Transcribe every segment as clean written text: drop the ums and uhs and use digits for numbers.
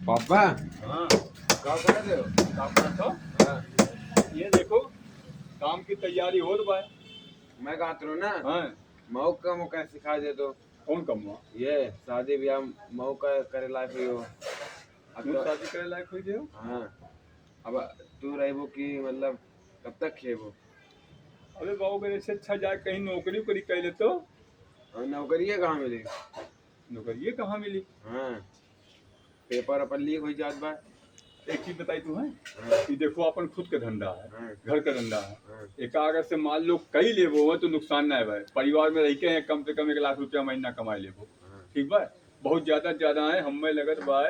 पापा हाँ क्या कर रहे हो? काम करता हूँ। हाँ, ये देखो काम की तैयारी हो रहा है। मैं कहा तुम ना हाँ मऊ का मुका सिखा दे दो। कौन कम हुआ? ये शादी ब्याह मऊ का करे लायक हुई हो। अब तुम तो शादी करे लायक हुई हो? हाँ, अब तू रहबो कि मतलब कब तक खेबो? अबे बाबू मेरे से अच्छा जाए कहीं नौकरी उकरी कर ले तो। और नौकरी कहाँ मिली? नौकरी ये कहाँ मिली? हाँ, पेपर अपन लीक हो जात बा। एक चीज बताई तू है हाँ, कि देखो अपन खुद का धंधा है, हाँ, घर का धंधा है। हाँ, एक अगर से मान लो कई लेबो हो तो नुकसान ना है भाई। परिवार में रह के हैं कम से कम 1 लाख रुपया महीना कमाई लेबो। हाँ, ठीक बा। बहुत ज्यादा है हमें लगत बा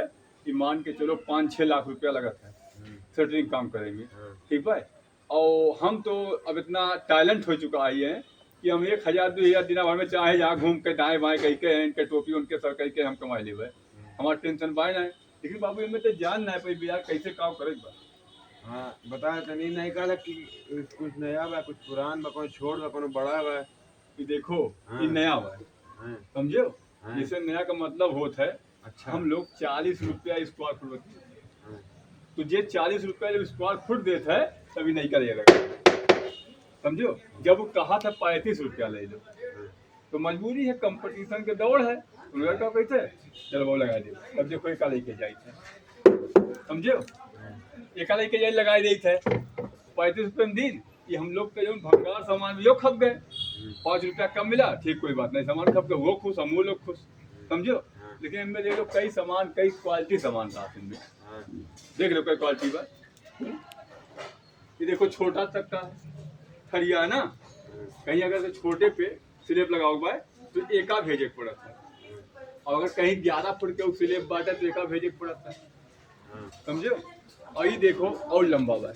कि मान के चलो 5-6 लाख रुपया लगत है सेटरिंग काम करेंगे। हाँ, ठीक है। और हम तो अब इतना टैलेंट हो चुका है कि हम 1,000-2,000 दिन भर में चाहे जहाँ घूम के दाएं बाएं कह के इनके टोपी उनके सर कह के हम कमाई लेवे। हमारा टेंशन बाय ना है। लेकिन बाबू इनमें तो जान ना है भाई यार कैसे काम करे बा। हाँ, बता तनी नहीं कहला कि कुछ नया बा, कुछ पुरान बा, कोनो छोड़ बा, कोनो बड़ा बा। कि देखो हाँ, ये नया हुआ है, हाँ, समझो। हाँ, जैसे नया का मतलब होता है अच्छा, हम लोग 40 रुपया स्क्वायर फुट देते हैं। हाँ, तो ये 40 रुपया जब स्क्वायर फुट देता है तभी नहीं करेगा, समझो। जब वो कहा था 35 रुपया ले लो हाँ, तो मजबूरी है, कंपटीशन के दौड़ है। उन्होंने कहा कैसे चलो वो लगा दे। तब देखो एक लेके जाए थे, समझो। एक लेके जाए लगा दी थे 35 रुपये में दिन। ये हम लोग का जो भंगार सामान भी वो खप गए। 5 रुपया कम मिला, ठीक कोई बात नहीं, सामान खप गए, वो खुश हम वो लोग खुश, समझो। हाँ, लेकिन इनमें देख लो कई सामान कई क्वालिटी सामान था इनमें। हाँ, देख लो कई क्वालिटी बा। ये देखो छोटा तक का थरिया है ना। कहीं अगर से छोटे पे स्लेब लगाओ बाय तो एका भेजे के पड़ता है। और अगर कहीं 11 फुट के स्लेब बाटे तो एका भेजे के पड़ता है, हाँ, समझो। और ये देखो और लंबा बा।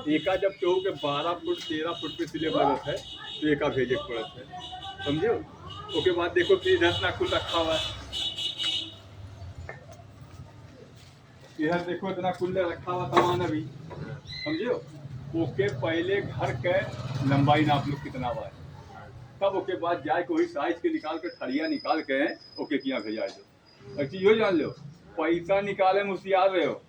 एका जब केहू के 12 फुट 13 फुट पे स्लेब लगत है तो एका भेजे के पड़ता है, समझो। उसके बाद देखो फिर इधर इतना कुल रखा हुआ है। इधर देखो इतना कुल्ले रखा हुआ सामान अभी, समझो। ओके पहले घर के लंबाई नाप लो कितना बा, तब ओके बाद जाए के वही साइज के निकाल के ठड़िया निकाल के ओके किया भेजा दो। और चीज हो जान लो पैसा निकाले में होशियार रहे हो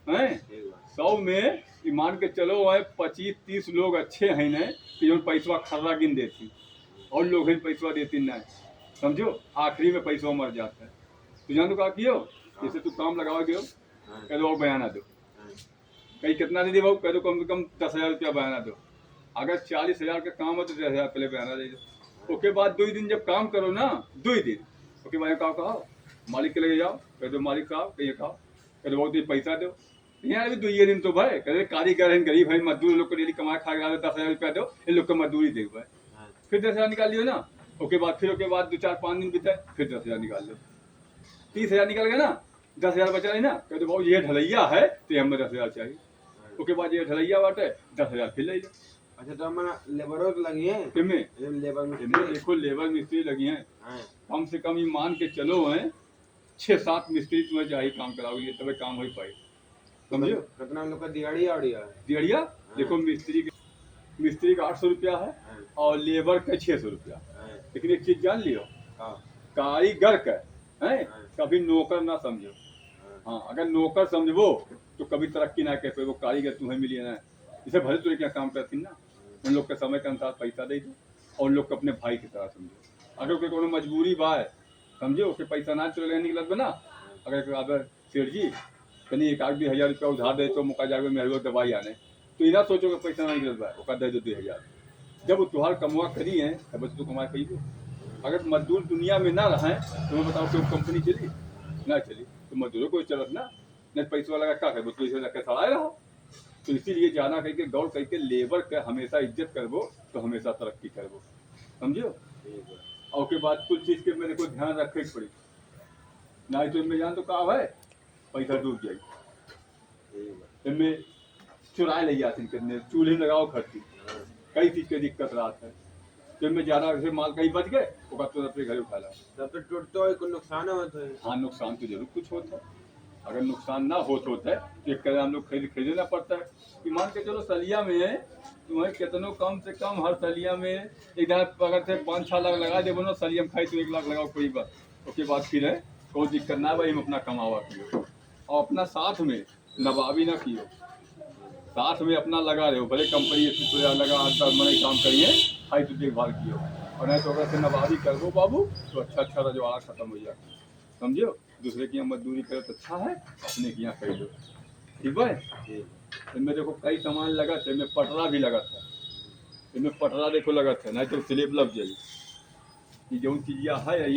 हैं। ठीक बा। 100 में ये मान के चलो है 25-30 लोग अच्छे हैं न कि जो पैसा खर्रा गिन देती और लोग हैं पैसा देती ना, समझो। आखिरी में पैसा मर जाता है। तो जान तो का कियो जैसे तू काम लगावा गयो हाँ, कह दो और बयाना दो। हाँ, कहीं कितना दे दी भाऊ, कह दो कम से कम 10,000 रुपया बयाना दो। अगर 40,000 का काम है तो 10,000 पहले बयाना दे दो। उसके बाद 2 दिन जब काम करो ना 2 दिन उसके बाद कहो मालिक के लगे जाओ, कह दो मालिक साहब कहिए कहो, कह दो बहुत पैसा दो। यहाँ अभी 2 दिन तो भाई कह दे कारीगर है गरीब है मजदूर लोग को डेली कमा खा गया 10,000 रुपया दो इन लोग को मजदूरी दे भाई। हाँ, फिर 10,000 निकाल लियो ना। उसके बाद 2-4-5 दिन बीते फिर 10,000 निकाल लो। 30,000 निकल गया ना, 10,000 बचा है ना। कहते भाव ये ढलैया है तो हमें 10,000 चाहिए। उसके बाद ये ढलैया बाटे 10,000 फिर ले लो। अच्छा तो हमारा लेबरों तो लगी है किमें लेबर में इनमें देखो लेबर मिस्त्री लगी हैं हाँ, कम से कम ये मान के चलो हैं 6-7 मिस्त्री तुम्हें चाहिए काम कराओगे तभी काम हो पाए, समझो। कितना हम लोग का दिहाड़ी आवड़ी है? दिहड़िया देखो मिस्त्री का 800 रुपया है हाँ, और लेबर का 600 रुपया। हाँ, लेकिन एक चीज जान लियो हाँ, कारीगर का है हाँ, कभी नौकर ना समझो। हाँ, हाँ अगर नौकर समझबो तो कभी तरक्की ना कर पाए। वो कारीगर तुम्हें मिली ना इसे भले तो क्या काम करती ना उन लोग के समय के अनुसार पैसा दे दो और उन लोग को अपने भाई की तरह समझो। अगर कोई कोनो मजबूरी बा है समझो उसके पैसा ना चले निकलत बना। अगर सेठ जी कहीं 1-2 हज़ार रुपया उधार दे तो मुका जाके मेरे दवाई आने तो इना सोचो कि पैसा ना निकलत बा ओका दे दो 2,000। जब वो तुहार कमुआ करी है तब तो कमा कही दो। अगर मजदूर दुनिया में ना रहे तो मैं बताओ कि कंपनी चली ना चली तो मजदूरों को चलत ना नहीं पैसा लगा क्या कर तो इसे सड़ाए रहो। तो इसीलिए जाना कह के दौड़ कह के लेबर का हमेशा इज्जत करबो तो हमेशा तरक्की करबो, समझो। ठीक है, और के बाद कुछ चीज के मेरे को ध्यान रखे पड़ी ना तो इनमें जान तो का है पैसा डूब जाए। ठीक है, इनमें चुराए ले जाती कितने चूल्हे लगाओ खर्ची हाँ, कई चीज की दिक्कत रात है। तो इनमें ज्यादा से माल कहीं बच गए वो तो अपने घर उठा ला। तब तो टूटते हो कोई नुकसान होता है? हाँ नुकसान तो जरूर कुछ होता है। अगर नुकसान ना होता है तो एक कदम हम लोग खरीदना पड़ता है। कि मान के चलो सलिया में तुम्हें कितनों कम से कम हर सलिया में इधर अगर से 5-6 लाख लगा दे बनो सलिया में खाई तो 1 लाख लगाओ कोई बात। उसके बाद फिर है कोई दिक्कत ना भाई, हम अपना कमावा कियो और अपना साथ में नवाबी ना कियो, साथ में अपना लगा रहे हो, भले कंपनी अच्छी तो लगा मने काम करिए, हाई तो देखभाल कियो, और नहीं तो अगर से नवाबी कर दो बाबू तो अच्छा रजवाड़ा खत्म हो जाए, समझो। दूसरे की यहाँ मजदूरी करे तो अच्छा है, अपने की यहाँ कर दो, ठीक है। इनमें देखो कई सामान लगा था, इनमें पटरा भी लगा था, इनमें पटरा देखो लगा था, नहीं तो स्लिप लग जाएगी। ये जो चीजिया है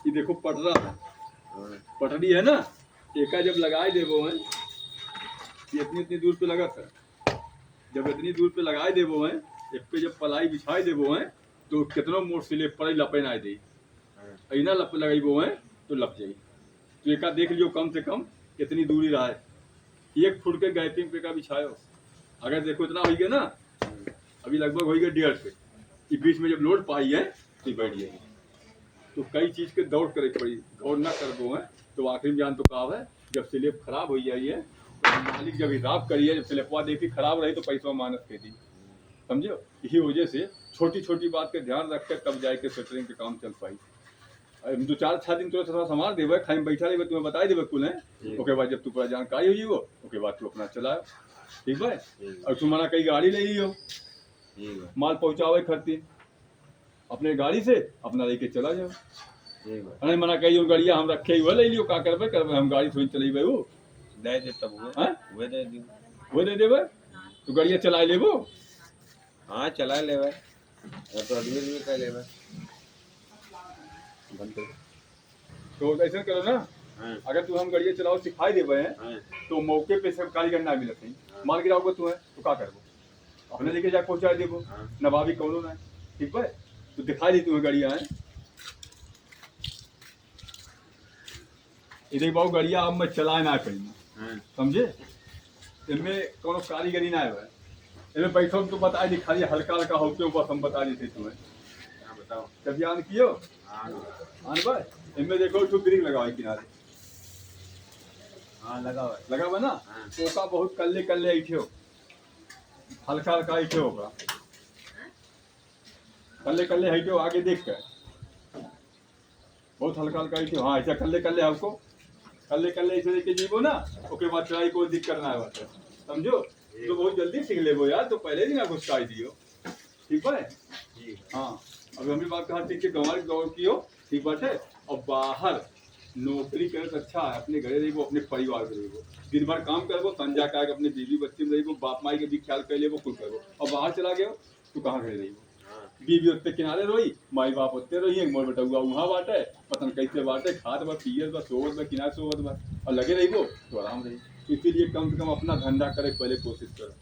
ये देखो पटरा है, पटरी है ना, एका जब लगाए देवो है, ये इतनी दूर पे लगा था, जब इतनी दूर पे लगाए देवो है, एक पे जब पलाई बिछाए देवो है तो कितना मोट स्लिप पर लपे ना दे, इना लप लगाइबो है तो लप जाएगी। तो एका देख लियो कम से कम कितनी दूरी रहा है, 1 फुट के गैपिंग पे का बिछायो, अगर देखो इतना हो गया ना, अभी लगभग हो गया 1.5 फीट, ये बीच में जब लोड पाई है तो बैठ जाएगी। तो कई चीज़ के दौड़ करे पड़ी, दौड़ ना कर दो है तो आखिर में जान तो कहा है, जब स्लिप खराब हो जाइए तो मालिक जब हिसाब करिए, जब स्लिपवा देखी खराब रही तो पैसा माइनस कर दी, समझो। इसी वजह से छोटी छोटी बात के ध्यान रख कर तब जाके सेटरिंग के काम चल पाई। 2-4 दिन तो थोड़ा संभाल देवे, खाई में बैठा रहे, तुम्हें बता देवे कुल है, ओके बाद जब तू पूरा जानकारी हो जाइए ओके बाद तू अपना चलाओ, ठीक है। और तुम्हारा कई गाड़ी ले लियो माल पहुँचावे खरती, अपने गाड़ी से अपना लेके चला जाओ, अरे मना कही गाड़िया हम रखे हुए ले लियो, का करबे हम गाड़ी थोड़ी चलेबे, वो दे दे तब वो दे दी, वो दे देवे तो गाड़िया चला लेबो, हाँ चला लेवे तो आदमी कर लेवे, तो ऐसा करो ना। अगर तू हम गाड़िया चलाओ सिखाई देवे हैं तो मौके पे सब कारीगर ना मिलत नहीं, माल गिराओगे तू है तो का करबो, अपने लेके जा पहुंचा देबो, नवाबी कौनो ना, ठीक है। तो दिखा दी तुम्हें गाड़िया है, इधर बाबू गाड़िया अब मैं चलाए ना कहीं, समझे, इनमें कोनो कारीगरी ना है, इनमें बैठो तो बता दी खाली हल्का हल्का होके ऊपर हम बता देते तुम्हें, बताओ कभी आन कियो आन भाई, इनमें देखो तो ब्रेक लगाओ किनारे, हाँ लगा हुआ ना, तो का बहुत कल्ले कल्ले ऐठे हो, हल्का हल्का ऐठे होगा, कल्ले कल्ले ऐठे हो, आगे देख कर बहुत हल्का हल्का ऐठे हो, हाँ ऐसा कल्ले कल्ले हमको कल्ले कल्ले ऐसे लेके जीवो ना, ओके बाद चलाई कोई दिक्कत ना है, समझो। तो बहुत जल्दी सीख लेबो यार, तो पहले ही ना घुसकाई दियो, ठीक है। हाँ अभी हमें बात कहा ठीक है, गंवारी दौड़ कियो, ठीक बात है। और बाहर नौकरी करे तो अच्छा है, अपने घरे रहिबो, अपने परिवार में रहिबो, दिन भर काम करबो, संजा का अपने बीवी बच्चे में रहिबो, बाप माई के भी ख्याल कर लेबो, कुल करबो। और बाहर चला गयो तो कहाँ घरे रहिबो, बीवी उत्ते किनारे रोई, माई बाप उत्ते रोई, मोर बेटा वहाँ बाटे, पतन कैसे बाटे, खाद बा पियत बा सोवत बा किनारे सोवत बा, और लगे रहिबो तो आराम रही। इसीलिए कम से कम अपना धंधा करे पहले कोशिश करो।